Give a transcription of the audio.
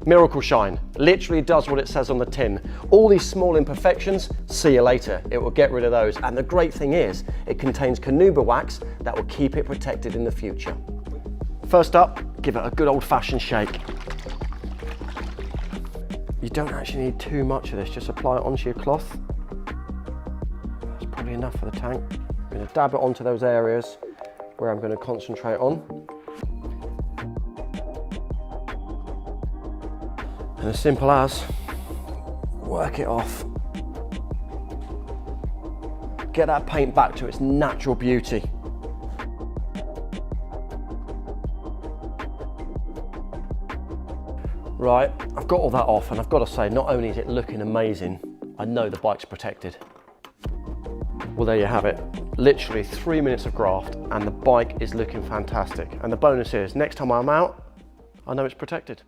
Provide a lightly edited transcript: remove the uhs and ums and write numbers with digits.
Miracle Shine literally does what it says on the tin. All these small imperfections, see you later. It will get rid of those. And the great thing is, it contains Carnauba wax that will keep it protected in the future. First up, give it a good old-fashioned shake. You don't actually need too much of this, just apply it onto your cloth. That's probably enough for the tank. I'm going to dab it onto those areas where I'm going to concentrate on. And as simple as, work it off. Get that paint back to its natural beauty. Right, I've got all that off, and I've got to say, not only is it looking amazing, I know the bike's protected. Well, there you have it. Literally 3 minutes of graft and the bike is looking fantastic. And the bonus is, next time I'm out, I know it's protected.